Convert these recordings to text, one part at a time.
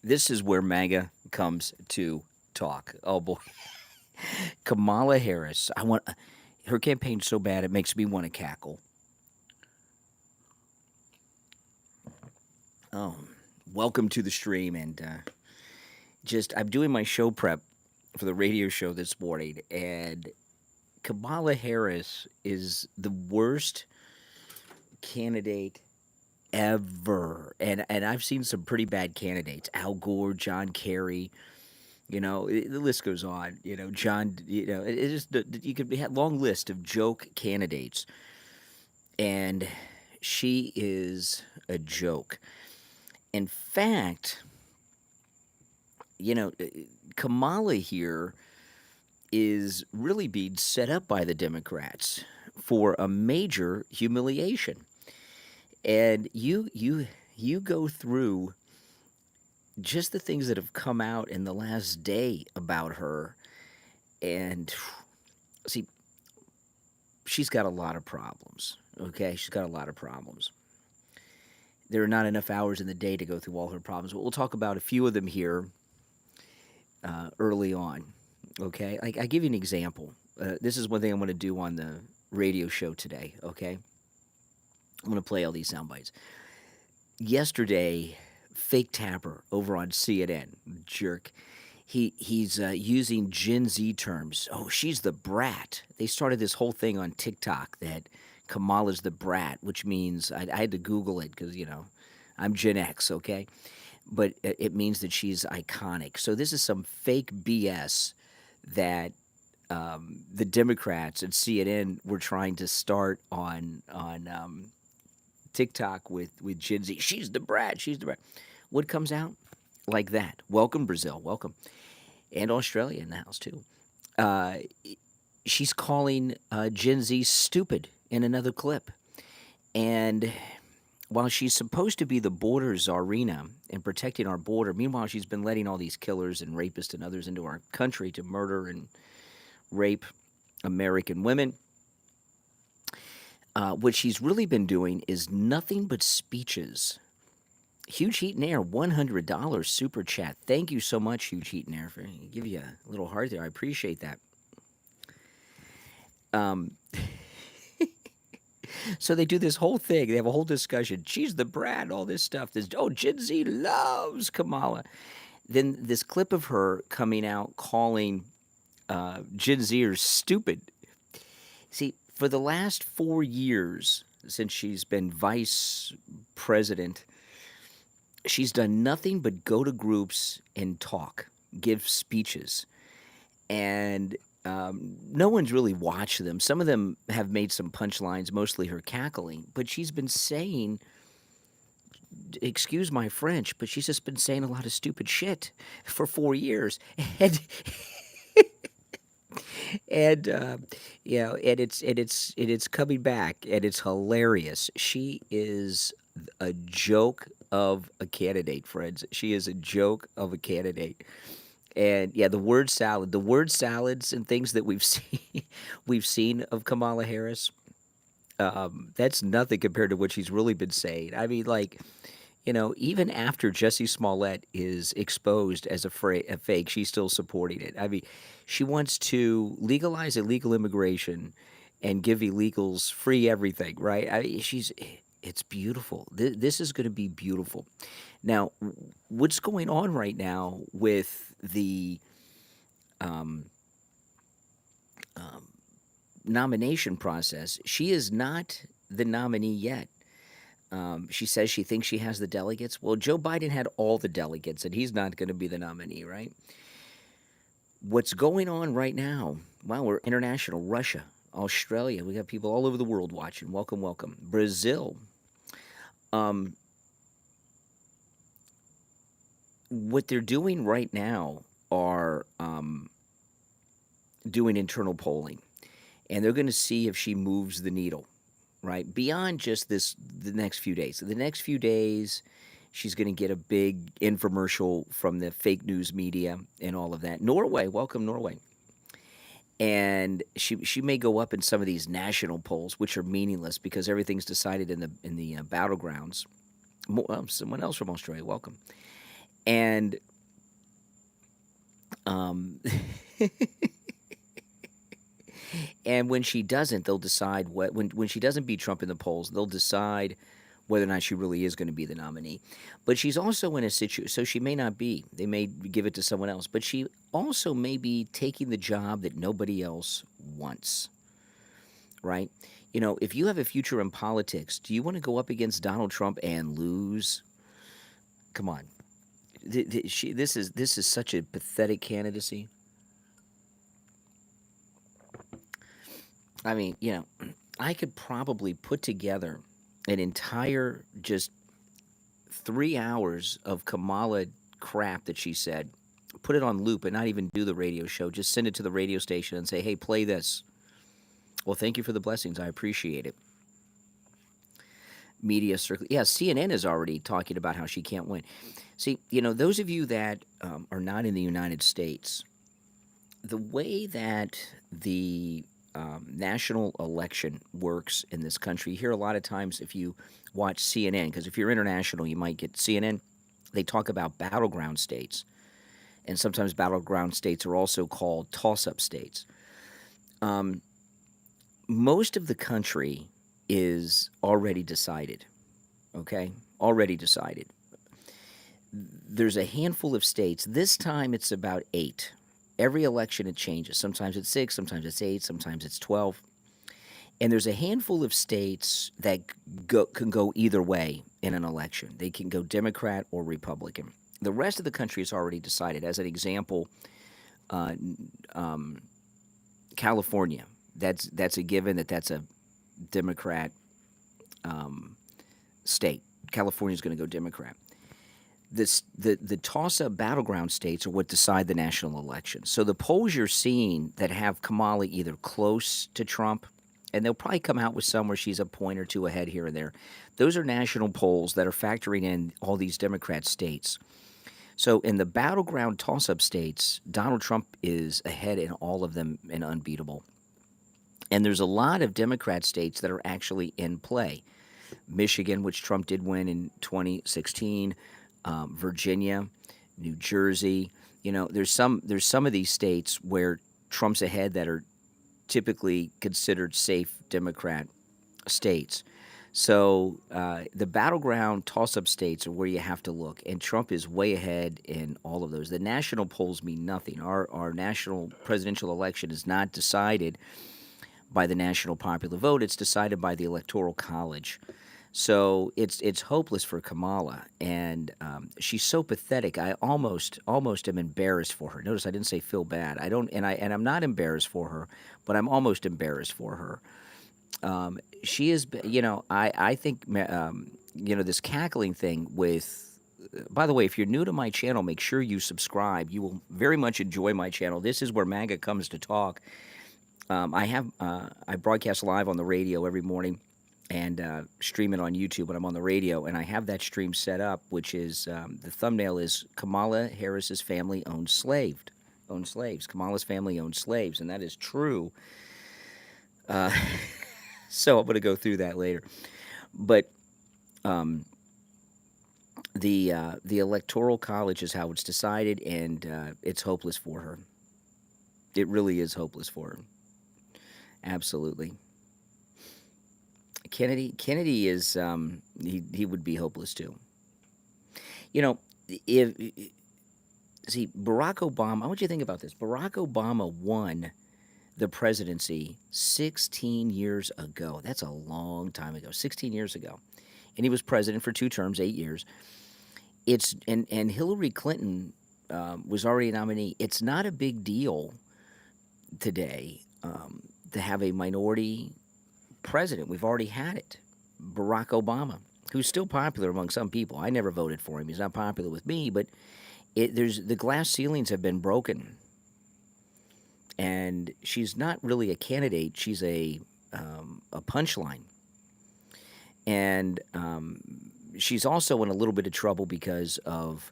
This is where MAGA comes to talk. Oh boy, Kamala Harris. I want her campaign so bad it makes me want to cackle. Oh, welcome to the stream, and just I'm doing my show prep for the radio show this morning, and Kamala Harris is the worst candidate ever. And I've seen some pretty bad candidates: Al Gore, John Kerry. The list goes on. John. It is you could have a long list of joke candidates, and she is a joke. In fact, Kamala here is really being set up by the Democrats for a major humiliation. And you go through just the things that have come out in the last day about her, and see, she's got a lot of problems. Okay, she's got a lot of problems. There are not enough hours in the day to go through all her problems, but we'll talk about a few of them here early on. Okay, I give you an example. This is one thing I'm going to do on the radio show today. Okay, I'm going to play all these sound bites. Yesterday, fake Tapper over on CNN, jerk. He's using Gen Z terms. Oh, she's the brat. They started this whole thing on TikTok that Kamala's the brat, which means I had to Google it because I'm Gen X, okay, but it means that she's iconic. So this is some fake BS that the Democrats at CNN were trying to start on TikTok with Gen Z. She's the brat. She's the brat. What comes out like that? Welcome, Brazil. Welcome. And Australia in the house, too. She's calling Gen Z stupid in another clip. And while she's supposed to be the border czarina and protecting our border, meanwhile, she's been letting all these killers and rapists and others into our country to murder and rape American women. What she's really been doing is nothing but speeches. Huge Heat and Air, $100 super chat. Thank you so much, Huge Heat and Air, for give you a little heart there. I appreciate that. So they do this whole thing. They have a whole discussion. She's the brat, all this stuff. Gen Z loves Kamala. Then this clip of her coming out calling Gen Zers stupid. See, for the last 4 years, since she's been vice president, she's done nothing but go to groups and talk, give speeches. And no one's really watched them. Some of them have made some punchlines, mostly her cackling. But she's been saying, excuse my French, but she's just been saying a lot of stupid shit for 4 years. And and it's coming back, and it's hilarious. She is a joke of a candidate, friends. She is a joke of a candidate. And yeah, the word salads and things that we've seen of Kamala Harris. That's nothing compared to what she's really been saying. I mean, even after Jussie Smollett is exposed as a fake, she's still supporting it. I mean, she wants to legalize illegal immigration and give illegals free everything, right? It's beautiful. This is going to be beautiful. Now, what's going on right now with the nomination process? She is not the nominee yet. She says she thinks she has the delegates. Well, Joe Biden had all the delegates, and he's not going to be the nominee, right? What's going on right now? Wow, we're international. Russia, Australia. We got people all over the world watching. Welcome, welcome. Brazil. What they're doing right now are doing internal polling, and they're going to see if she moves the needle, right? Beyond just the next few days. So the next few days, she's going to get a big infomercial from the fake news media and all of that. Norway, welcome Norway. And she may go up in some of these national polls, which are meaningless because everything's decided in the battlegrounds. Someone else from Australia, welcome. And um, and when she doesn't, they'll decide when she doesn't beat Trump in the polls, they'll decide whether or not she really is going to be the nominee. But she's also in a situation, so she may not be. They may give it to someone else, but she also may be taking the job that nobody else wants, right? You know, if you have a future in politics, do you want to go up against Donald Trump and lose? Come on. This is such a pathetic candidacy. I mean, I could probably put together an entire just 3 hours of Kamala crap that she said, put it on loop and not even do the radio show. Just send it to the radio station and say, hey, play this. Well, thank you for the blessings. I appreciate it. Media circle. Yeah, CNN is already talking about how she can't win. See, those of you that are not in the United States, the way that the national election works in this country, you hear a lot of times if you watch CNN, because if you're international, you might get CNN, they talk about battleground states. And sometimes battleground states are also called toss-up states. Most of the country is already decided, okay? Already decided. There's a handful of states. This time it's about 8. Every election it changes. Sometimes it's 6, sometimes it's 8, sometimes it's 12. And there's a handful of states that can go either way in an election. They can go Democrat or Republican. The rest of the country is already decided. As an example, California, that's a given that's a Democrat state. California is going to go Democrat. The toss-up battleground states are what decide the national election. So the polls you're seeing that have Kamala either close to Trump, and they'll probably come out with some where she's a point or two ahead here and there, those are national polls that are factoring in all these Democrat states. So in the battleground toss-up states, Donald Trump is ahead in all of them and unbeatable. And there's a lot of Democrat states that are actually in play. Michigan, which Trump did win in 2016, Virginia, New Jersey. There's some of these states where Trump's ahead that are typically considered safe Democrat states. So the battleground toss-up states are where you have to look, and Trump is way ahead in all of those. The national polls mean nothing. Our national presidential election is not decided by the national popular vote. It's decided by the Electoral College. So it's hopeless for Kamala, and she's so pathetic. I almost am embarrassed for her. Notice I didn't say feel bad. I don't, and I'm not embarrassed for her, but I'm almost embarrassed for her. She is, I think, this cackling thing with. By the way, if you're new to my channel, make sure you subscribe. You will very much enjoy my channel. This is where MAGA comes to talk. I broadcast live on the radio every morning and stream it on YouTube when I'm on the radio, and I have that stream set up, which is the thumbnail is Kamala Harris's family owned slaves. Kamala's family owned slaves, and that is true. So I'm going to go through that later, but the Electoral College is how it's decided, and it's hopeless for her. It really is hopeless for her. Absolutely. Kennedy is he would be hopeless too. If see Barack Obama, I want you to think about this. Barack Obama won the presidency 16 years ago. That's a long time ago. 16 years ago, and he was president for 2 terms, 8 years. And Hillary Clinton was already a nominee. It's not a big deal today to have a minority president. We've already had it. Barack Obama, who's still popular among some people. I never voted for him. He's not popular with me, but the glass ceilings have been broken. And she's not really a candidate. She's a punchline. And she's also in a little bit of trouble because of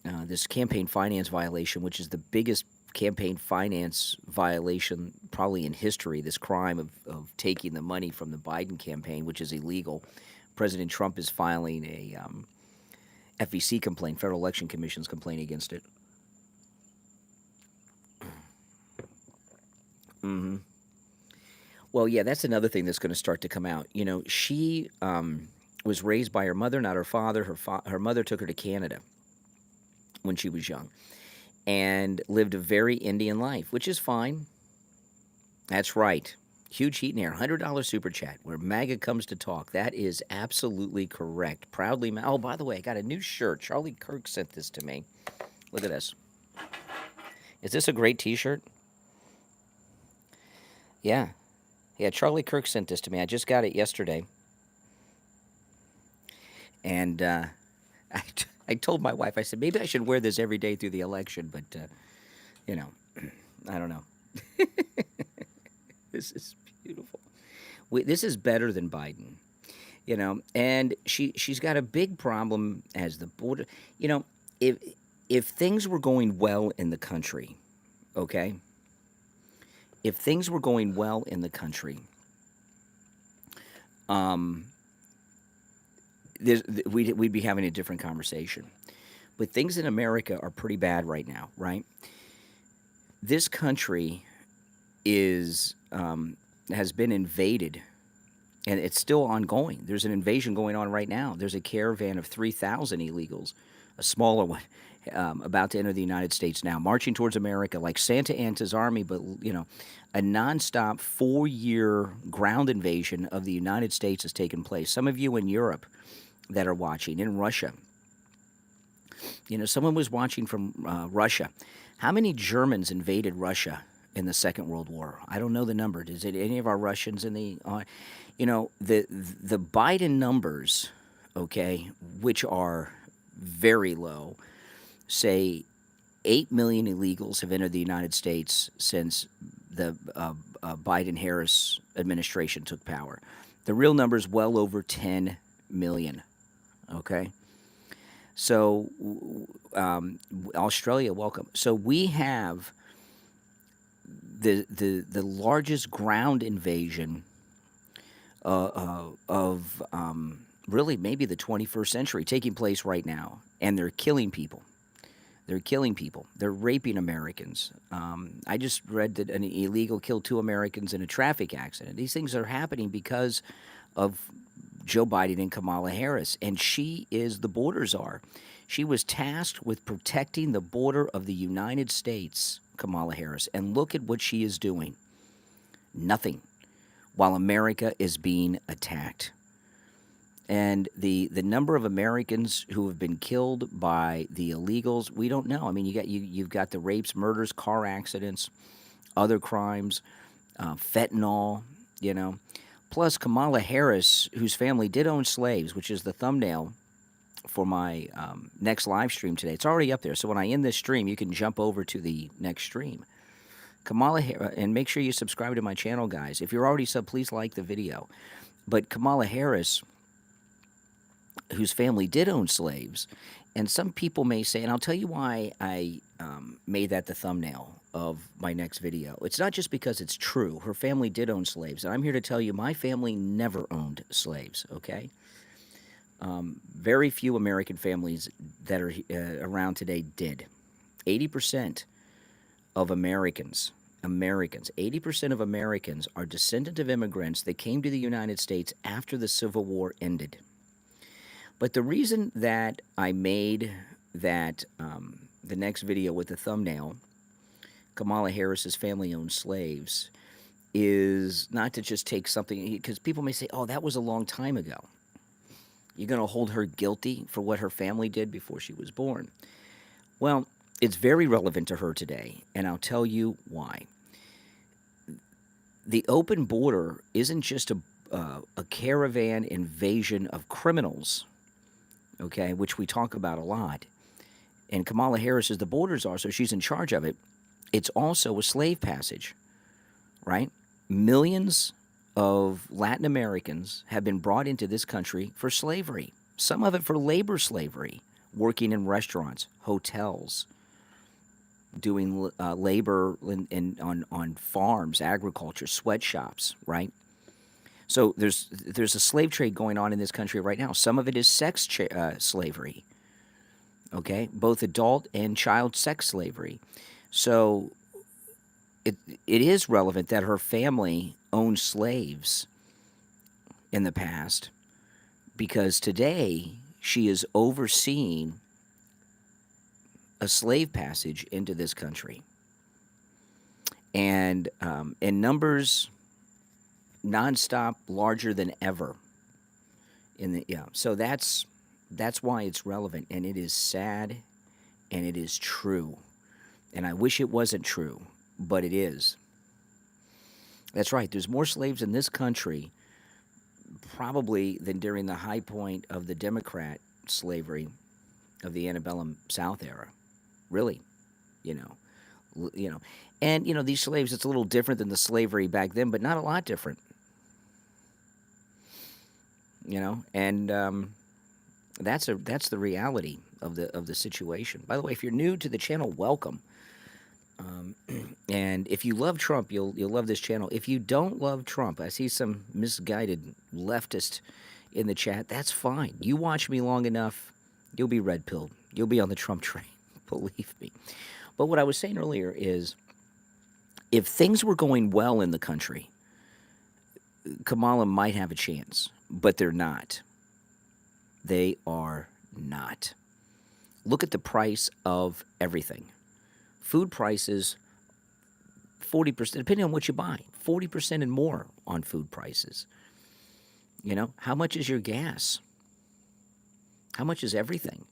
this campaign finance violation, which is the biggest campaign finance violation probably in history, this crime of taking the money from the Biden campaign, which is illegal. President Trump is filing FEC complaint, Federal Election Commission's complaint against it. Hmm. Well, yeah, that's another thing that's going to start to come out. You know, she was raised by her mother, not her father. Her mother took her to Canada when she was young and lived a very Indian life, which is fine. That's right. Huge heat in air. $100 super chat where MAGA comes to talk. That is absolutely correct. Proudly. Oh, by the way, I got a new shirt. Charlie Kirk sent this to me. Look at this. Is this a great T-shirt? Yeah. Yeah, Charlie Kirk sent this to me. I just got it yesterday. And I told my wife, I said, maybe I should wear this every day through the election, but, you know, I don't know. This is beautiful. This is better than Biden, you know, and she's got a big problem as the border. You know, if things were going well in the country, okay, if things were going well in the country, we'd be having a different conversation. But things in America are pretty bad right now, right? This country is has been invaded, and it's still ongoing. There's an invasion going on right now. There's a caravan of 3,000 illegals, a smaller one, about to enter the United States now, marching towards America like Santa Anta's army, but, you know, a nonstop 4-year ground invasion of the United States has taken place. Some of you in Europe that are watching, in Russia, you know, someone was watching from Russia. How many Germans invaded Russia in the Second World War? I don't know the number. Is it any of our Russians in the, you know, the Biden numbers, okay, which are very low, say 8 million illegals have entered the United States since the Biden-Harris administration took power. The real number is well over 10 million, okay? So Australia, welcome. So we have the largest ground invasion of really maybe the 21st century taking place right now, and they're killing people. They're killing people. They're raping Americans. I just read that an illegal killed 2 Americans in a traffic accident. These things are happening because of Joe Biden and Kamala Harris, and she is the border czar. She was tasked with protecting the border of the United States, Kamala Harris, and look at what she is doing. Nothing, while America is being attacked. And the number of Americans who have been killed by the illegals, we don't know. I mean, you've got the rapes, murders, car accidents, other crimes, fentanyl, you know. Plus, Kamala Harris, whose family did own slaves, which is the thumbnail for my next live stream today. It's already up there. So when I end this stream, you can jump over to the next stream. Kamala Harris, and make sure you subscribe to my channel, guys. If you're already sub, please like the video. But Kamala Harris, whose family did own slaves, and some people may say, and I'll tell you why I made that the thumbnail of my next video. It's not just because it's true. Her family did own slaves, and I'm here to tell you my family never owned slaves, okay? Very few American families that are around today did. 80% of Americans, 80% of Americans are descendant of immigrants that came to the United States after the Civil War ended. But the reason that I made that the next video with the thumbnail, Kamala Harris's family owned slaves, is not to just take something, because people may say, oh, that was a long time ago. You're going to hold her guilty for what her family did before she was born. Well, it's very relevant to her today, and I'll tell you why. The open border isn't just a caravan invasion of criminals, okay, which we talk about a lot. And Kamala Harris is the border czar, so she's in charge of it. It's also a slave passage, right? Millions of Latin Americans have been brought into this country for slavery, some of it for labor slavery, working in restaurants, hotels, doing labor on farms, agriculture, sweatshops, right? So there's a slave trade going on in this country right now. Some of it is sex slavery, okay, both adult and child sex slavery. So it it is relevant that her family owned slaves in the past because today she is overseeing a slave passage into this country, and in numbers nonstop larger than ever. So that's why it's relevant, and it is sad, and it is true, and I wish it wasn't true, but it is. That's right. There's more slaves in this country probably than during the high point of the Democrat slavery of the antebellum South era. Really, you know, and these slaves. It's a little different than the slavery back then, but not a lot different. And that's the reality of the situation. By the way, if you're new to the channel, welcome. And if you love Trump, you'll love this channel. If you don't love Trump, I see some misguided leftist in the chat. That's fine. You watch me long enough, you'll be red pilled. You'll be on the Trump train. Believe me. But what I was saying earlier is, if things were going well in the country, Kamala might have a chance, but they're not. They are not. Look at the price of everything. Food prices, 40%, depending on what you buy, 40% and more on food prices. How much is your gas? How much is everything?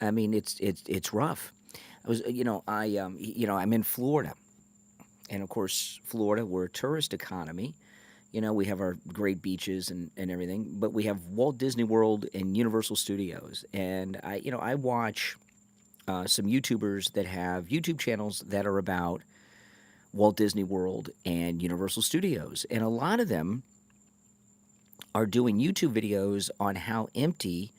I mean, it's rough. I'm in Florida, and of course, Florida, we're a tourist economy. We have our great beaches and everything, but we have Walt Disney World and Universal Studios, and I watch some YouTubers that have YouTube channels that are about Walt Disney World and Universal Studios, and a lot of them are doing YouTube videos on how empty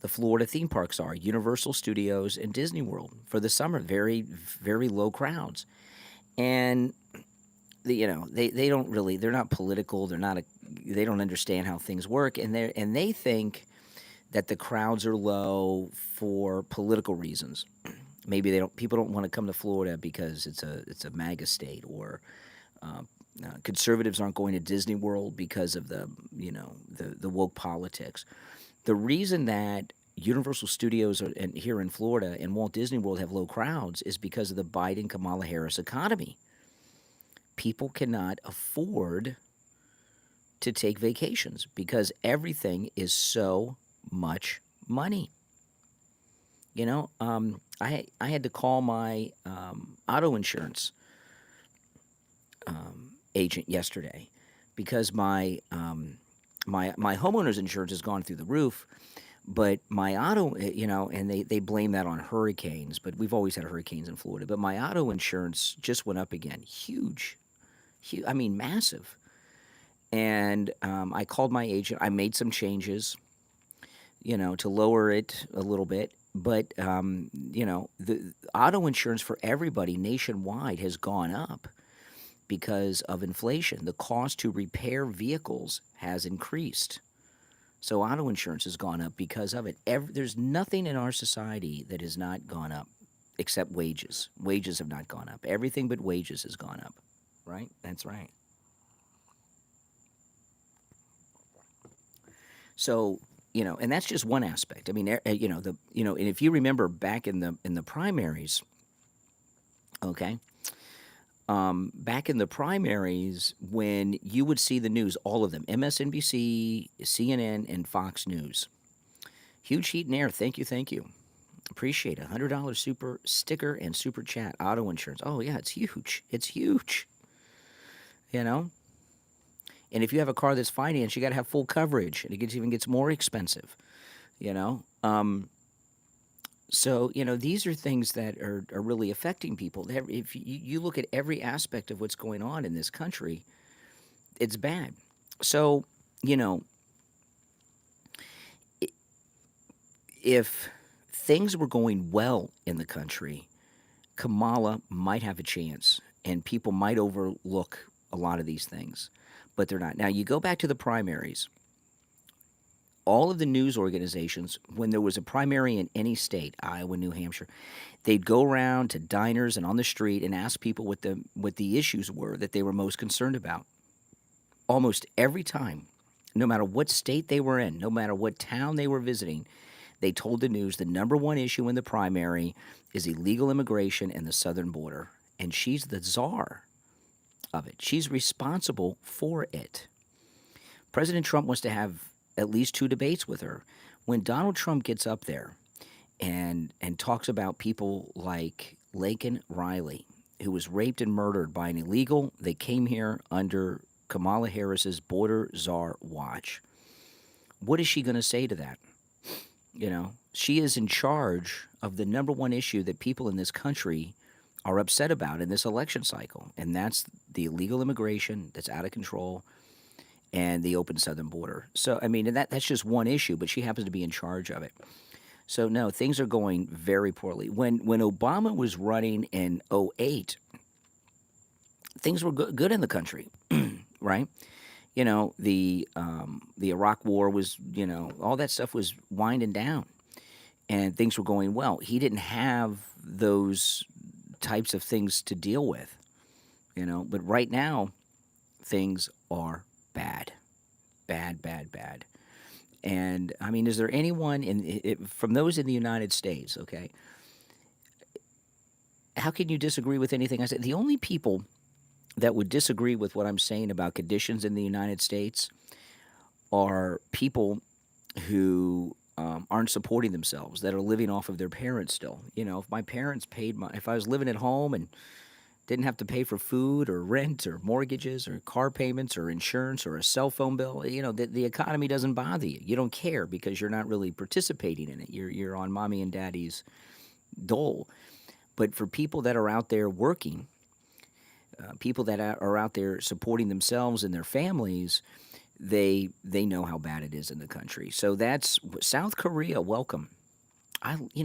the Florida theme parks are, Universal Studios and Disney World, for the summer. Very, very low crowds. And they don't really, they're not political, they don't understand how things work, and they think that the crowds are low for political reasons. Maybe people don't want to come to Florida because it's a MAGA state, or conservatives aren't going to Disney World because of the woke politics. The reason that Universal Studios here in Florida and Walt Disney World have low crowds is because of the Biden-Kamala Harris economy. People cannot afford to take vacations because everything is so much money. I had to call my auto insurance agent yesterday because my homeowner's insurance has gone through the roof, but my auto, and they blame that on hurricanes, but we've always had hurricanes in Florida. But my auto insurance just went up again, huge, I mean, massive. And I called my agent. I made some changes, to lower it a little bit. But, the auto insurance for everybody nationwide has gone up because of inflation. The cost to repair vehicles has increased. So auto insurance has gone up because of it. There's nothing in our society that has not gone up except wages. Wages have not gone up. Everything but wages has gone up, right? That's right. So, and that's just one aspect. I mean, and if you remember back in the primaries, okay, back in the primaries, when you would see the news, all of them, MSNBC, CNN, and Fox News, huge heat and air. Thank you. Appreciate it. $100 super sticker and super chat. Auto insurance. Oh yeah, it's huge. It's huge. And if you have a car that's financed, you got to have full coverage, and it even gets more expensive. So, these are things that are really affecting people. If you look at every aspect of what's going on in this country, it's bad. So, if things were going well in the country, Kamala might have a chance, and people might overlook a lot of these things, but they're not. Now, you go back to the primaries. all of the news organizations, when there was a primary in any state, Iowa, New Hampshire, they'd go around to diners and on the street and ask people what the issues were that they were most concerned about. Almost every time, no matter what state they were in, no matter what town they were visiting, they told the news the number one issue in the primary is illegal immigration and the southern border. And she's the czar of it. She's responsible for it. President Trump wants to have at least 2 debates with her. When Donald Trump gets up there and talks about people like Laken Riley, who was raped and murdered by an illegal, they came here under Kamala Harris's border czar watch. What is she going to say to that? She is in charge of the number one issue that people in this country are upset about in this election cycle, and that's the illegal immigration that's out of control and the open southern border. So, I mean, and that's just one issue, but she happens to be in charge of it. So, no, things are going very poorly. When Obama was running in '08, things were good in the country, right? The Iraq War was, all that stuff was winding down, and things were going well. He didn't have those types of things to deal with, But right now, things are bad, bad, bad, bad. And I mean, is there anyone from those in the United States? Okay, how can you disagree with anything I said? The only people that would disagree with what I'm saying about conditions in the United States are people who aren't supporting themselves, that are living off of their parents still. If my parents if I was living at home and didn't have to pay for food or rent or mortgages or car payments or insurance or a cell phone bill, the economy doesn't bother you. You don't care because you're not really participating in it. You're on mommy and daddy's dole. But for people that are out there working, people that are out there supporting themselves and their families, they know how bad it is in the country. So that's South Korea. Welcome.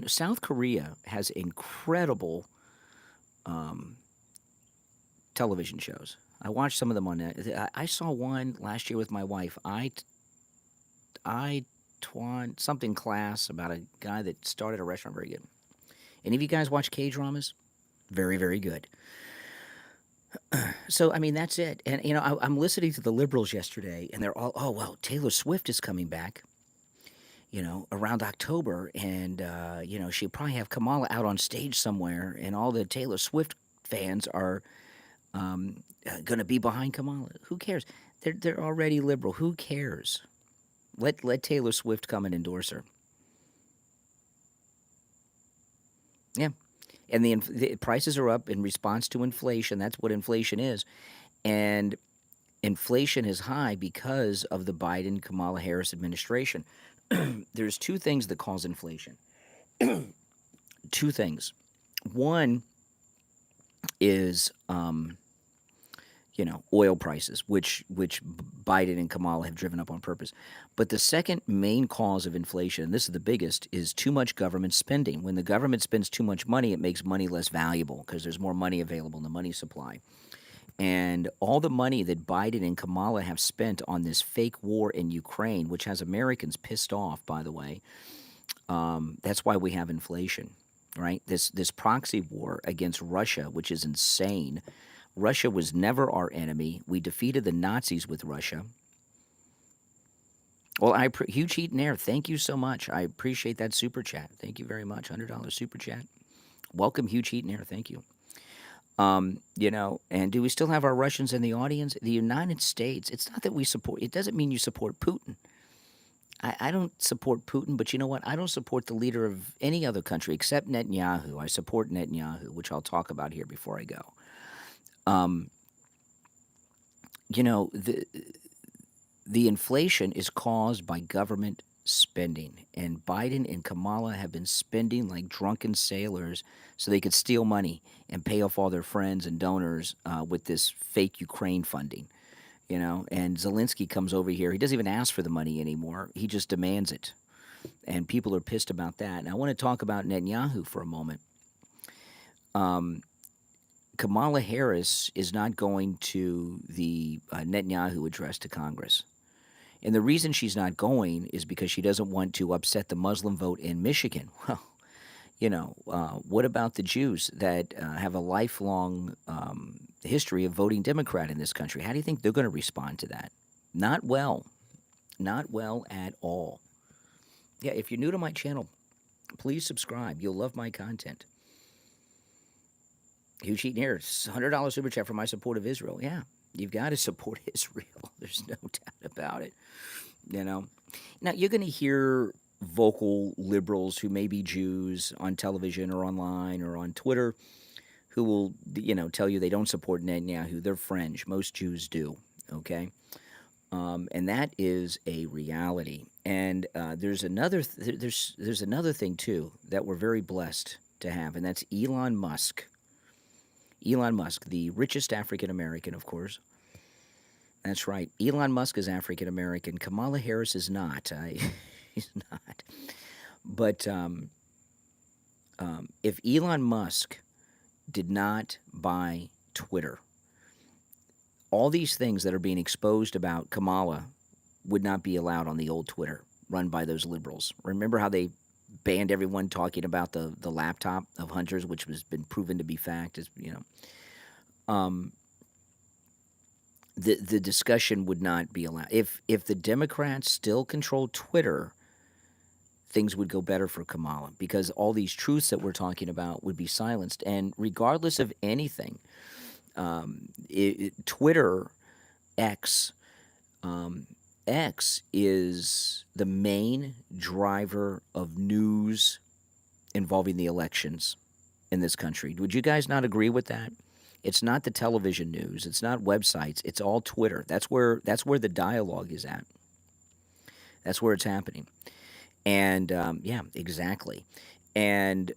South Korea has incredible television shows. I watched some of them on that. I saw one last year with my wife. Something class about a guy that started a restaurant. Very good. Any of you guys watch K-dramas? Very, very good. So, I mean, that's it. And, I'm listening to the liberals yesterday, and they're all, oh, well, Taylor Swift is coming back, around October. And, she'll probably have Kamala out on stage somewhere, and all the Taylor Swift fans are going to be behind Kamala. Who cares? They're already liberal. Who cares? Let Taylor Swift come and endorse her. Yeah. And the prices are up in response to inflation. That's what inflation is. And inflation is high because of the Biden-Kamala Harris administration. There's 2 things that cause inflation. 2 things. One is, oil prices, which Biden and Kamala have driven up on purpose. But the second main cause of inflation, and this is the biggest, is too much government spending. When the government spends too much money, it makes money less valuable because there's more money available in the money supply. And all the money that Biden and Kamala have spent on this fake war in Ukraine, which has Americans pissed off, by the way, that's why we have inflation, right? This proxy war against Russia, which is insane. Russia was never our enemy. We defeated the Nazis with Russia. Well, Huge Heat and Air, thank you so much. I appreciate that super chat. Thank you very much. $100 super chat. Welcome, Huge Heat and Air. Thank you. And do we still have our Russians in the audience? The United States, it's not that we support, it doesn't mean you support Putin. I don't support Putin, but you know what? I don't support the leader of any other country except Netanyahu. I support Netanyahu, which I'll talk about here before I go. The inflation is caused by government spending, and Biden and Kamala have been spending like drunken sailors so they could steal money and pay off all their friends and donors with this fake Ukraine funding, and Zelensky comes over here. He doesn't even ask for the money anymore. He just demands it, and people are pissed about that. And I want to talk about Netanyahu for a moment. Kamala Harris is not going to the Netanyahu address to Congress. And the reason she's not going is because she doesn't want to upset the Muslim vote in Michigan. Well, what about the Jews that have a lifelong history of voting Democrat in this country? How do you think they're going to respond to that? Not well. Not well at all. Yeah, if you're new to my channel, please subscribe. You'll love my content. Hugh Cheaton here. $100 super chat for my support of Israel. Yeah, you've got to support Israel. There's no doubt about it. Now you're going to hear vocal liberals who may be Jews on television or online or on Twitter who will, tell you they don't support Netanyahu. They're fringe. Most Jews do, okay? And that is a reality. And there's another there's another thing, too, that we're very blessed to have, and that's Elon Musk. Elon Musk, the richest African-American, of course. That's right. Elon Musk is African-American. Kamala Harris is not. He's not. But if Elon Musk did not buy Twitter, all these things that are being exposed about Kamala would not be allowed on the old Twitter run by those liberals. Remember how they banned everyone talking about the laptop of Hunter's, which has been proven to be fact, the discussion would not be allowed. If the Democrats still control Twitter, things would go better for Kamala because all these truths that we're talking about would be silenced. And regardless of anything, Twitter, X, X is the main driver of news involving the elections in this country. Would you guys not agree with that? It's not the television news. It's not websites. It's all Twitter. That's where the dialogue is at. That's where it's happening. And yeah, exactly. And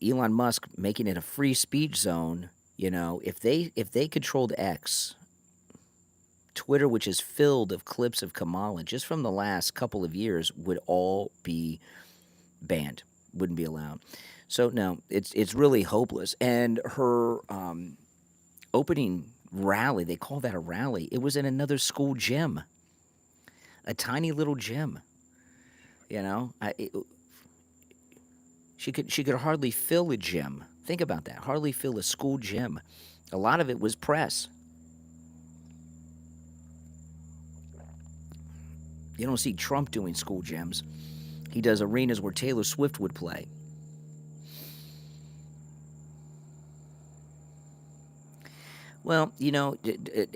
Elon Musk making it a free speech zone. If they controlled X, Twitter, which is filled of clips of Kamala just from the last couple of years, would all be banned. Wouldn't be allowed. So no, it's really hopeless. And her opening rally, they call that a rally. It was in another school gym, a tiny little gym. She could hardly fill a gym. Think about that. Hardly fill a school gym. A lot of it was press. You don't see Trump doing school gyms. He does arenas where Taylor Swift would play. Well,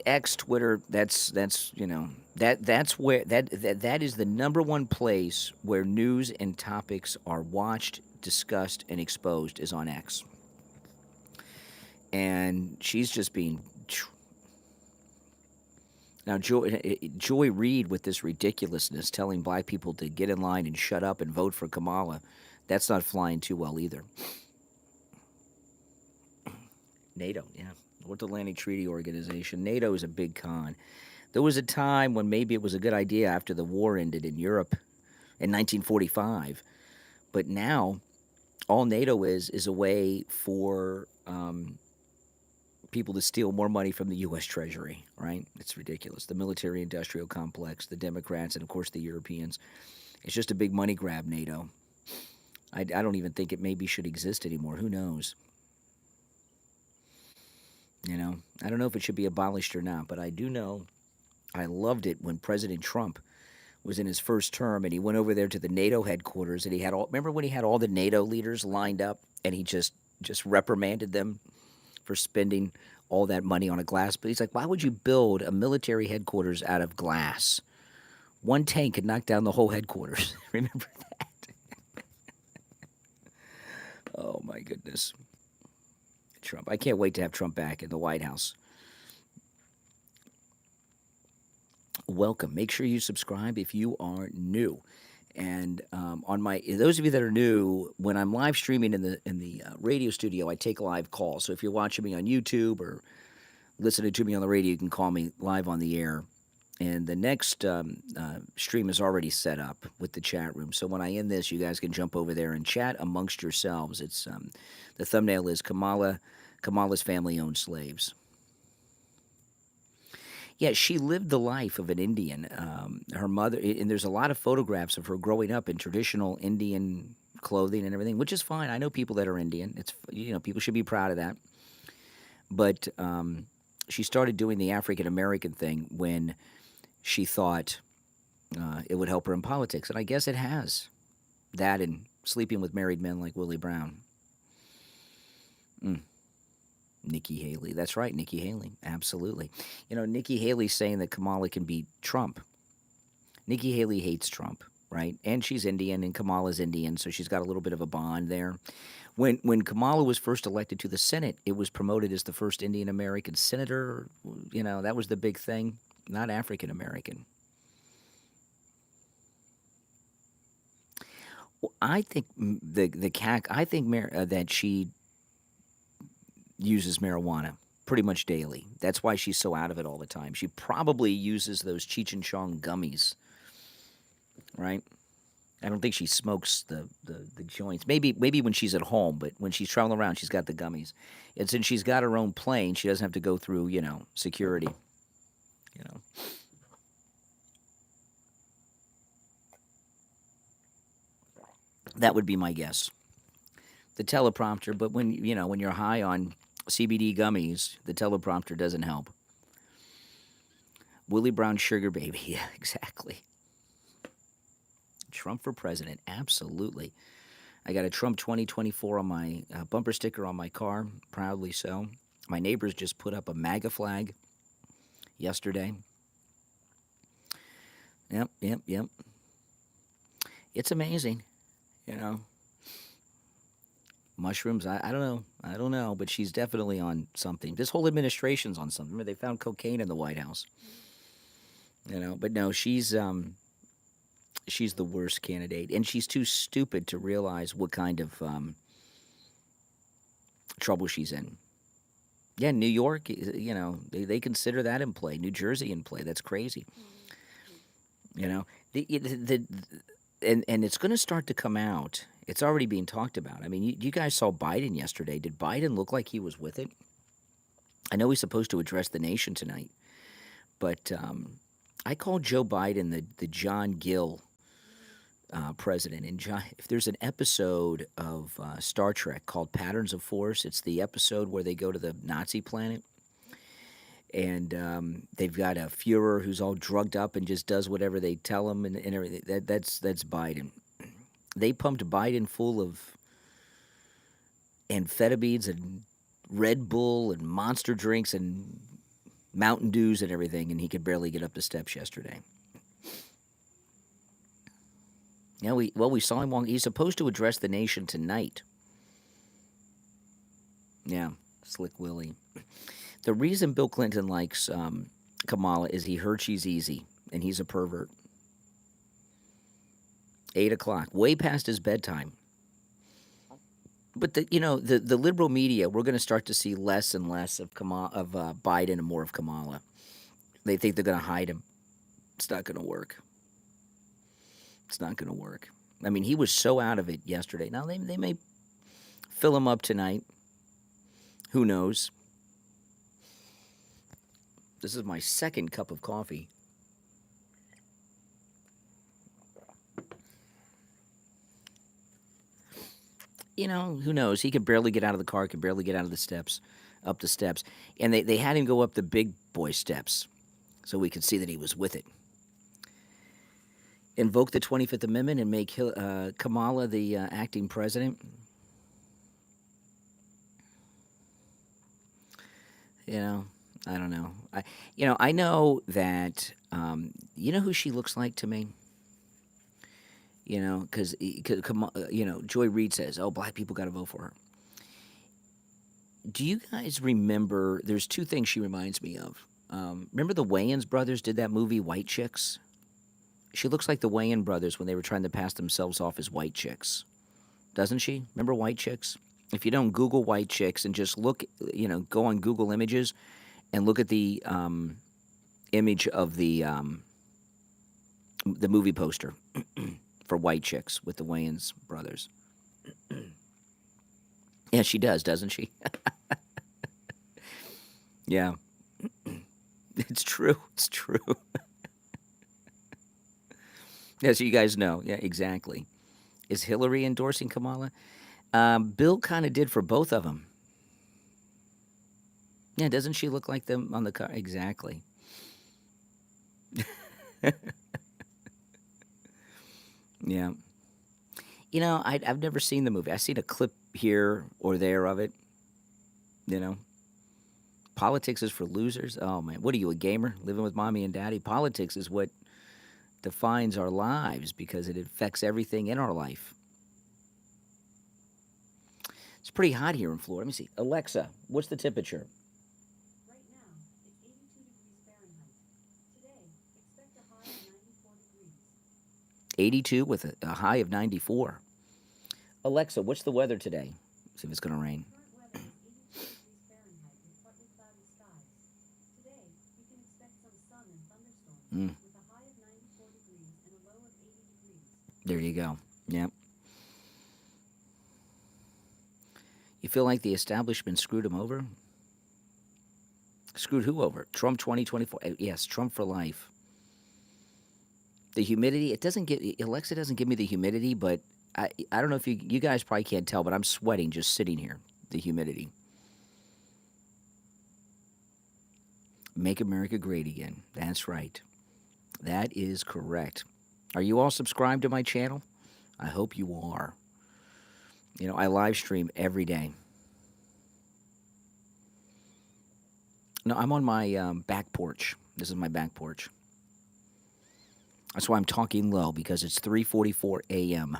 X, Twitter, that's where that is the number one place where news and topics are watched, discussed, and exposed is on X. And she's just being now Joy Reid with this ridiculousness, telling black people to get in line and shut up and vote for Kamala. That's not flying too well either. NATO, yeah. North Atlantic Treaty Organization. NATO is a big con. There was a time when maybe it was a good idea after the war ended in Europe in 1945. But now, all NATO is a way for people to steal more money from the U.S. Treasury, right? It's ridiculous. The military-industrial complex, the Democrats, and, of course, the Europeans. It's just a big money grab, NATO. I don't even think it maybe should exist anymore. Who knows? I don't know if it should be abolished or not, but I do know I loved it when President Trump was in his first term and he went over there to the NATO headquarters and remember when he had all the NATO leaders lined up and he just reprimanded them for spending all that money on a glass. But he's like, why would you build a military headquarters out of glass? One tank could knock down the whole headquarters. Remember that? Oh, my goodness. Trump. I can't wait to have Trump back in the White House. Welcome. Make sure you subscribe if you are new. And those of you that are new, when I'm live streaming in the radio studio, I take live calls. So if you're watching me on YouTube or listening to me on the radio, you can call me live on the air. And the next stream is already set up with the chat room. So when I end this, you guys can jump over there and chat amongst yourselves. It's the thumbnail is Kamala's family-owned slaves. Yeah, she lived the life of an Indian. Her mother, and there's a lot of photographs of her growing up in traditional Indian clothing and everything, which is fine. I know people that are Indian. People should be proud of that. But she started doing the African American thing when she thought it would help her in politics, and I guess it has. That and sleeping with married men like Willie Brown. Nikki Haley. That's right, Nikki Haley. Absolutely. Nikki Haley's saying that Kamala can beat Trump. Nikki Haley hates Trump, right? And she's Indian, and Kamala's Indian, so she's got a little bit of a bond there. When Kamala was first elected to the Senate, it was promoted as the first Indian American senator. That was the big thing, not African American. Well, I think that she uses marijuana pretty much daily. That's why she's so out of it all the time. She probably uses those Cheech and Chong gummies, right? I don't think she smokes the joints. Maybe when she's at home, but when she's traveling around, she's got the gummies. And since she's got her own plane, she doesn't have to go through, security. You know. That would be my guess. The teleprompter, but when you're high on CBD gummies, the teleprompter doesn't help. Willie Brown sugar baby, yeah, exactly. Trump for president, absolutely. I got a Trump 2024 on my bumper sticker on my car, proudly so. My neighbors just put up a MAGA flag yesterday. Yep. It's amazing, Mushrooms, I don't know, but she's definitely on something. This whole administration's on something. Remember, they found cocaine in the White House. But no, she's the worst candidate, and she's too stupid to realize what kind of trouble she's in. Yeah, New York, they consider that in play. New Jersey in play. That's crazy. The and it's going to start to come out. It's already being talked about. I mean, you guys saw Biden yesterday. Did Biden look like he was with it? I know he's supposed to address the nation tonight, but I call Joe Biden the John Gill president. And if there's an episode of Star Trek called Patterns of Force, it's the episode where they go to the Nazi planet. And they've got a Fuhrer who's all drugged up and just does whatever they tell him and everything. That's Biden. They pumped Biden full of amphetamines and Red Bull and monster drinks and Mountain Dews and everything, and he could barely get up the steps yesterday. Yeah, we saw him walk. He's supposed to address the nation tonight. Yeah, Slick Willie. The reason Bill Clinton likes Kamala is he heard she's easy, and he's a pervert. 8 o'clock, way past his bedtime. But the liberal media, we're going to start to see less and less of Biden and more of Kamala. They think they're going to hide him. It's not going to work. It's not going to work. I mean, he was so out of it yesterday. Now they may fill him up tonight. Who knows? This is my second cup of coffee. Who knows? He could barely get out of the car, could barely get out of the steps, up the steps. And they had him go up the big boy steps so we could see that he was with it. Invoke the 25th Amendment and make Kamala the acting president. I don't know. I know that, who she looks like to me? Because Joy Reid says, oh, black people got to vote for her. Do you guys remember, there's two things she reminds me of. Remember the Wayans brothers did that movie, White Chicks? She looks like the Wayan brothers when they were trying to pass themselves off as white chicks. Doesn't she? Remember White Chicks? If you don't Google White Chicks and just look, go on Google Images and look at the image of the movie poster for White Chicks with the Wayans brothers. Yeah, she does, doesn't she? Yeah. It's true. It's true. Yeah, so you guys know. Yeah, exactly. Is Hillary endorsing Kamala? Bill kind of did for both of them. Yeah, doesn't she look like them on the car? Exactly. Yeah. I've never seen the movie. I've seen a clip here or there of it. You know, politics is for losers. Oh man, what are you, a gamer living with mommy and daddy? Politics is what defines our lives because it affects everything in our life. It's pretty hot here in Florida. Let me see. Alexa, what's the temperature? Right now, it's 82 degrees Fahrenheit. Today, expect a high of 94 degrees. 82 with a high of 94. Alexa, what's the weather today? See if it's going to rain. Current weather is 82 degrees Fahrenheit with partly cloudy skies. Today, you can expect some sun and thunderstorms Mm, with a high of 94 degrees and a low of 80 degrees. there you go. Yep. You feel like the establishment screwed him over? Screwed who over? Trump 2024. Yes, Trump for life. The humidity, it doesn't get, Alexa doesn't give me the humidity, but I don't know if you guys probably can't tell, but I'm sweating just sitting here. The humidity. Make America great again. That's right. That is correct. Are you all subscribed to my channel? I hope you are. I live stream every day. No, I'm on my back porch. This is my back porch. That's why I'm talking low because it's 3:44 a.m.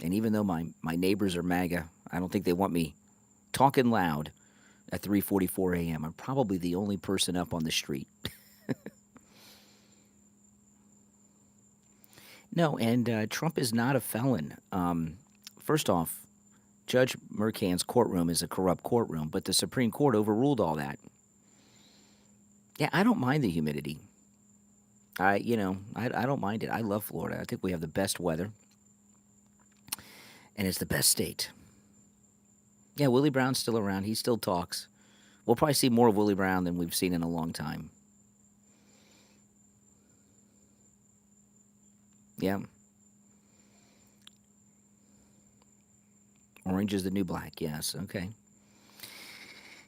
And even though my neighbors are MAGA, I don't think they want me talking loud at 3:44 a.m. I'm probably the only person up on the street. No, and Trump is not a felon. First off, Judge Mercan's courtroom is a corrupt courtroom, but the Supreme Court overruled all that. Yeah, I don't mind the humidity. I don't mind it. I love Florida. I think we have the best weather, and it's the best state. Yeah, Willie Brown's still around. He still talks. We'll probably see more of Willie Brown than we've seen in a long time. Yeah. Orange is the new black. Yes. Okay.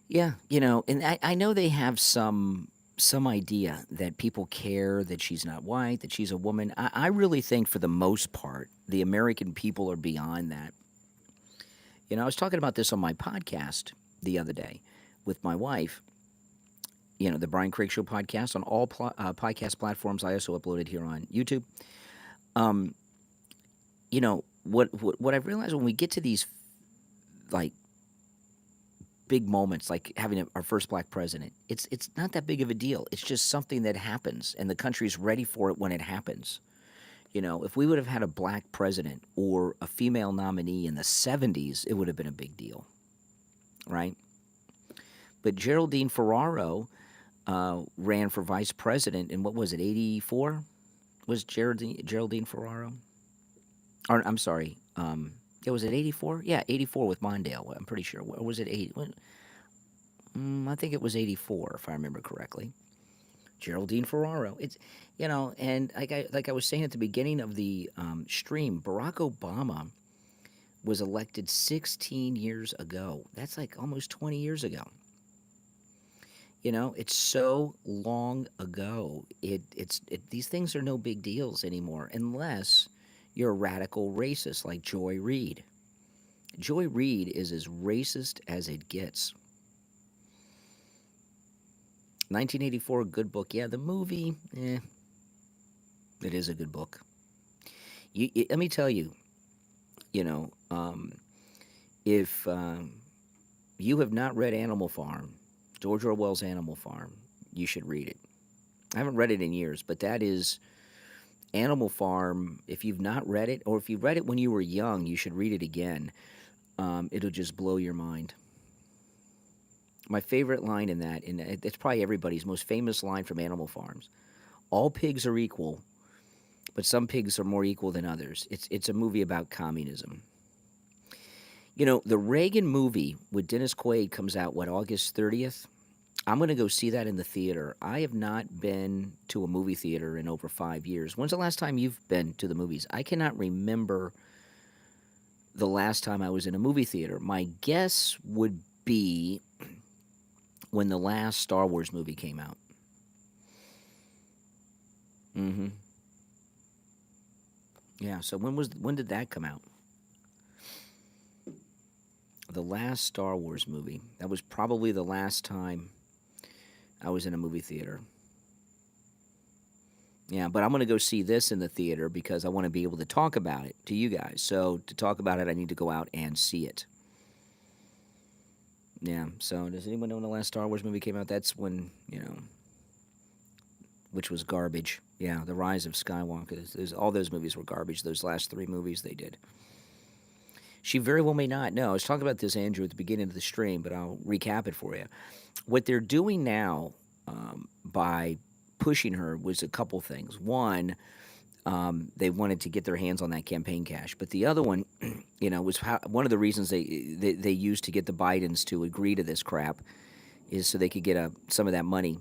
Yeah. And I know they have some idea that people care that she's not white, that she's a woman. I really think for the most part, the American people are beyond that. I was talking about this on my podcast the other day with my wife. The Brian Craig Show podcast on all podcast platforms. I also uploaded here on YouTube. Um, what I've realized when we get to these like big moments, like having our first black president, it's not that big of a deal. It's just something that happens, and the country's ready for it when it happens. If we would have had a black president or a female nominee in the 70s, it would have been a big deal, right? But Geraldine Ferraro ran for vice president in, what was it, 84? Was Geraldine Ferraro? Or, I'm sorry. Yeah, was it 84? Yeah, 84 with Mondale. I'm pretty sure. Or was it 80? I think it was 84, if I remember correctly. Geraldine Ferraro. And like I was saying at the beginning of the stream, Barack Obama was elected 16 years ago. That's like almost 20 years ago. It's so long ago. These things are no big deals anymore, unless you're a radical racist like Joy Reid. Joy Reid is as racist as it gets. 1984, a good book. Yeah, the movie, it is a good book. Let me tell you, if you have not read Animal Farm, George Orwell's Animal Farm, you should read it. I haven't read it in years, but that is Animal Farm. If you've not read it, or if you read it when you were young, you should read it again. It'll just blow your mind. My favorite line in that, and it's probably everybody's most famous line from Animal Farms: "All pigs are equal, but some pigs are more equal than others." It's a movie about communism. The Reagan movie with Dennis Quaid comes out, what, August 30th? I'm going to go see that in the theater. I have not been to a movie theater in over 5 years. When's the last time you've been to the movies? I cannot remember the last time I was in a movie theater. My guess would be when the last Star Wars movie came out. Hmm. Yeah. So when did that come out? The last Star Wars movie. That was probably the last time I was in a movie theater. Yeah, but I'm going to go see this in the theater because I want to be able to talk about it to you guys. So to talk about it, I need to go out and see it. Yeah. So does anyone know when the last Star Wars movie came out? That's when, which was garbage. Yeah, The Rise of Skywalker. All those movies were garbage. Those last three movies they did. She very well may not know. I was talking about this, Andrew, at the beginning of the stream, but I'll recap it for you. What they're doing now by pushing her was a couple things. One, they wanted to get their hands on that campaign cash, but the other one, was one of the reasons they used to get the Bidens to agree to this crap is so they could get some of that money.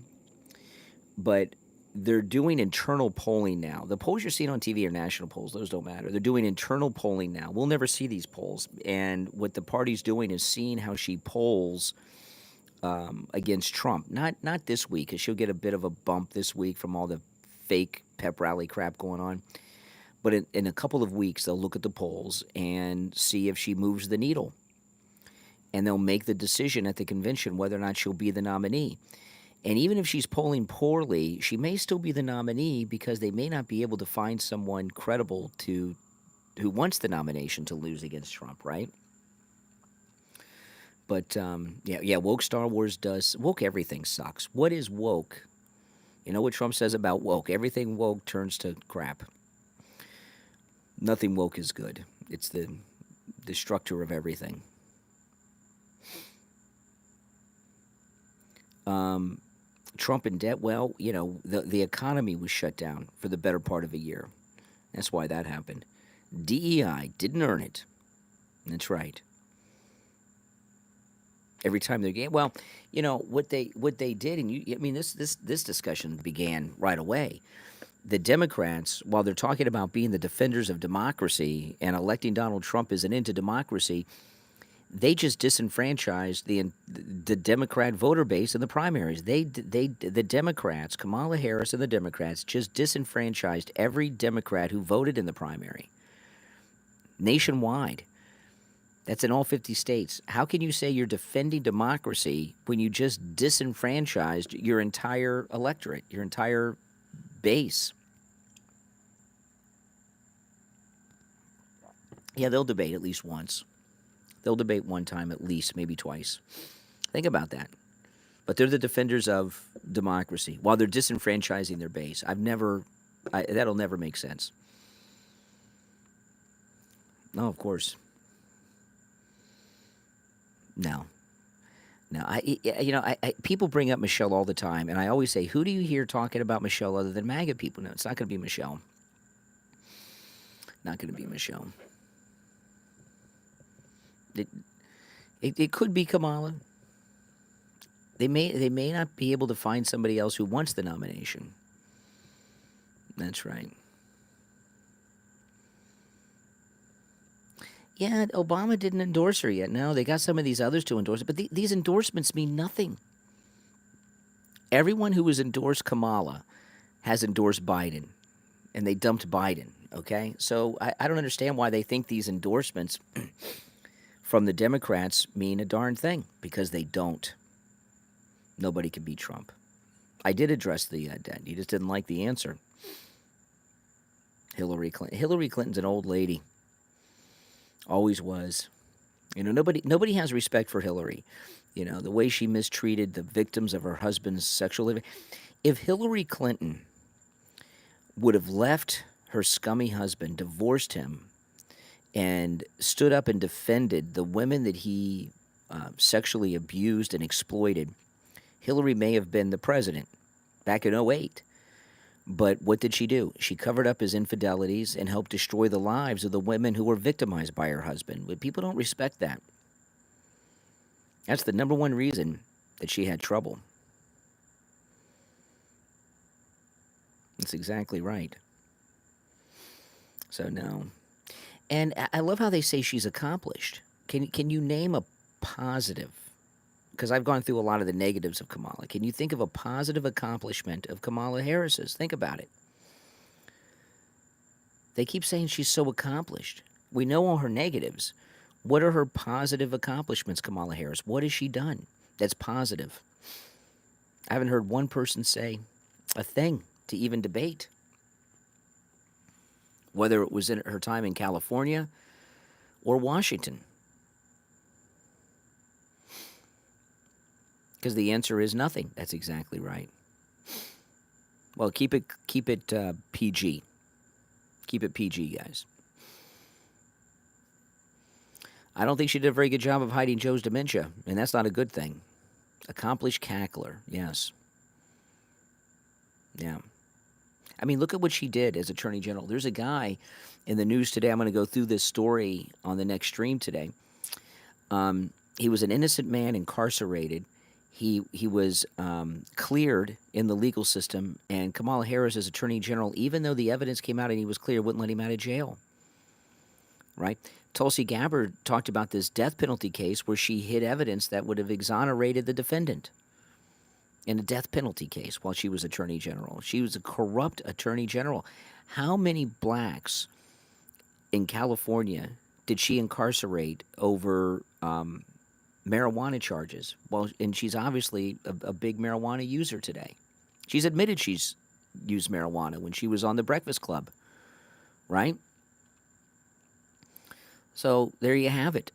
But they're doing internal polling now. The polls you're seeing on TV are national polls. Those don't matter. They're doing internal polling now. We'll never see these polls. And what the party's doing is seeing how she polls against Trump. Not this week, because she'll get a bit of a bump this week from all the fake pep rally crap going on. But in a couple of weeks, they'll look at the polls and see if she moves the needle. And they'll make the decision at the convention whether or not she'll be the nominee. And even if she's polling poorly, she may still be the nominee because they may not be able to find someone credible who wants the nomination to lose against Trump, right? But yeah, woke Star Wars does. Woke everything sucks. What is woke? You know what Trump says about woke? Everything woke turns to crap. Nothing woke is good. It's the structure of everything. Trump in debt. Well, the economy was shut down for the better part of a year. That's why that happened. DEI didn't earn it. That's right. Every time they get what they did, and this discussion began right away. The Democrats, while they're talking about being the defenders of democracy and electing Donald Trump as an end to democracy, they just disenfranchised the Democrat voter base in the primaries. The Democrats, Kamala Harris and the Democrats, just disenfranchised every Democrat who voted in the primary nationwide. That's in all 50 states. How can you say you're defending democracy when you just disenfranchised your entire electorate, your entire base? Yeah, they'll debate at least once. They'll debate one time at least, maybe twice. Think about that. But they're the defenders of democracy while they're disenfranchising their base. That'll never make sense. No, of course. No. No, people bring up Michelle all the time, and I always say, who do you hear talking about Michelle other than MAGA people? No, it's not going to be Michelle. Not going to be Michelle. It could be Kamala. They may not be able to find somebody else who wants the nomination. That's right. Yeah, Obama didn't endorse her yet. No, they got some of these others to endorse it, but these endorsements mean nothing. Everyone who has endorsed Kamala has endorsed Biden, and they dumped Biden, okay? So I don't understand why they think these endorsements from the Democrats mean a darn thing, because they don't. Nobody can beat Trump. I did address the debt. You just didn't like the answer. Hillary Clinton. Hillary Clinton's an old lady. Always was. Nobody has respect for Hillary. The way she mistreated the victims of her husband's sexual living. If Hillary Clinton would have left her scummy husband, divorced him, and stood up and defended the women that he sexually abused and exploited, Hillary may have been the president back in '08. But what did she do? She covered up his infidelities and helped destroy the lives of the women who were victimized by her husband. But people don't respect that. That's the number one reason that she had trouble. That's exactly right. So no. And I love how they say she's accomplished. Can you name a positive? Because I've gone through a lot of the negatives of Kamala. Can you think of a positive accomplishment of Kamala Harris's? Think about it. They keep saying she's so accomplished. We know all her negatives. What are her positive accomplishments, Kamala Harris? What has she done that's positive? I haven't heard one person say a thing to even debate, whether it was in her time in California or Washington. Because the answer is nothing. That's exactly right. Well, keep it PG. Keep it PG, guys. I don't think she did a very good job of hiding Joe's dementia, and that's not a good thing. Accomplished cackler, yes. Yeah. I mean, look at what she did as Attorney General. There's a guy in the news today. I'm going to go through this story on the next stream today. He was an innocent man incarcerated. He was cleared in the legal system, and Kamala Harris, as Attorney General, even though the evidence came out and he was clear, wouldn't let him out of jail. Right? Tulsi Gabbard talked about this death penalty case where she hid evidence that would have exonerated the defendant in a death penalty case while she was Attorney General. She was a corrupt Attorney General. How many blacks in California did she incarcerate over marijuana charges? Well, and she's obviously a big marijuana user today. She's admitted she's used marijuana when she was on the Breakfast Club, right? So there you have it.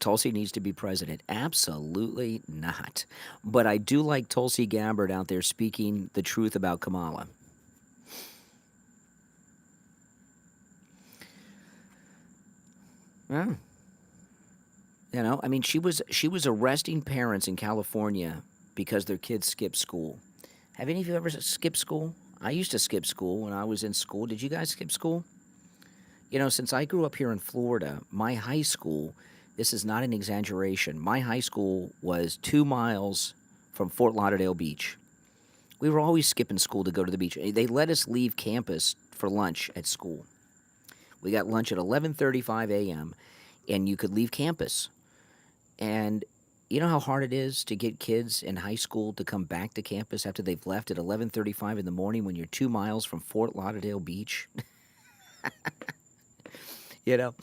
Tulsi needs to be president. Absolutely not. But I do like Tulsi Gabbard out there speaking the truth about Kamala. Yeah. You know, I mean, she was arresting parents in California because their kids skipped school. Have any of you ever skipped school? I used to skip school when I was in school. Did you guys skip school? You know, since I grew up here in Florida, my high school, this is not an exaggeration, my high school was 2 miles from Fort Lauderdale Beach. We were always skipping school to go to the beach. They let us leave campus for lunch at school. We got lunch at 11:35 a.m., and you could leave campus. And you know how hard it is to get kids in high school to come back to campus after they've left at 11:35 in the morning when you're 2 miles from Fort Lauderdale Beach? You know?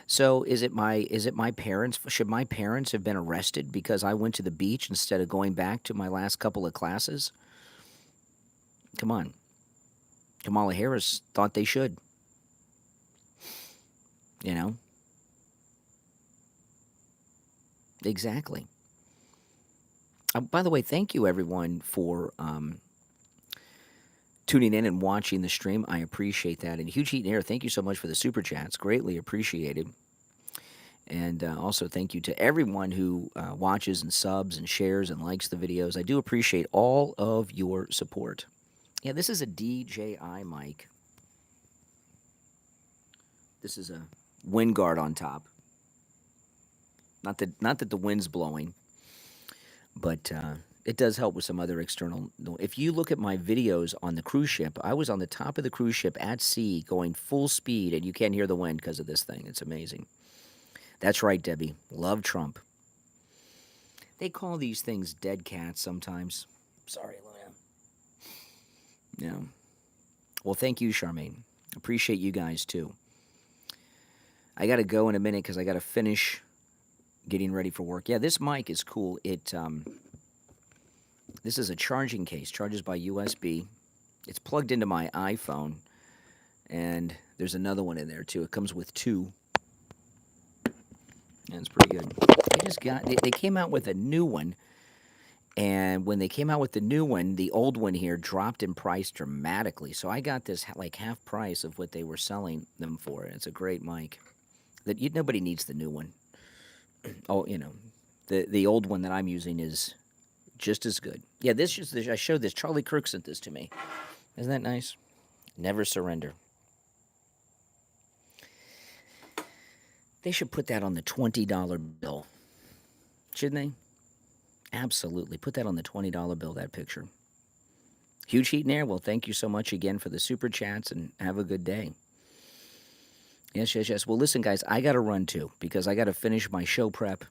So is it my parents? Should my parents have been arrested because I went to the beach instead of going back to my last couple of classes? Come on. Kamala Harris thought they should. You know? Exactly. By the way, thank you everyone for tuning in and watching the stream. I appreciate that. And Huge Heat and Air, thank you so much for the super chats. Greatly appreciated. And also thank you to everyone who watches and subs and shares and likes the videos. I do appreciate all of your support. Yeah, this is a DJI mic. This is a wind guard on top. Not that the wind's blowing, but it does help with some other external. If you look at my videos on the cruise ship, I was on the top of the cruise ship at sea going full speed, and you can't hear the wind because of this thing. It's amazing. That's right, Debbie. Love Trump. They call these things dead cats sometimes. Sorry, Luna. Yeah. Well, thank you, Charmaine. Appreciate you guys, too. I got to go in a minute because I got to finish getting ready for work. Yeah, this mic is cool. This is a charging case. Charges by USB. It's plugged into my iPhone, and there's another one in there, too. It comes with two. And it's pretty good. They came out with a new one, and when they came out with the new one, the old one here dropped in price dramatically. So I got this like half price of what they were selling them for. It's a great mic. Nobody needs the new one. Oh, the old one that I'm using is just as good. Yeah, I showed this. Charlie Kirk sent this to me. Isn't that nice? Never surrender. They should put that on the $20 bill. Shouldn't they? Absolutely. Put that on the $20 bill, that picture. Huge heat and air. Well, thank you so much again for the super chats and have a good day. Yes, yes, yes. Well, listen, guys, I got to run too because I got to finish my show prep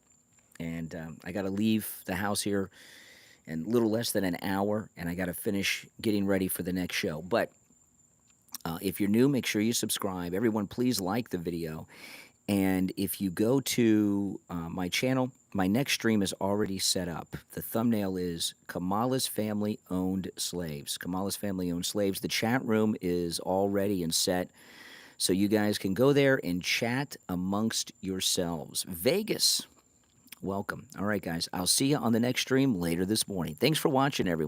and I got to leave the house here in a little less than an hour and I got to finish getting ready for the next show. But if you're new, make sure you subscribe. Everyone, please like the video. And if you go to my channel, my next stream is already set up. The thumbnail is Kamala's Family Owned Slaves. Kamala's Family Owned Slaves. The chat room is all ready and set. So you guys can go there and chat amongst yourselves. Vegas, welcome. All right, guys. I'll see you on the next stream later this morning. Thanks for watching, everyone.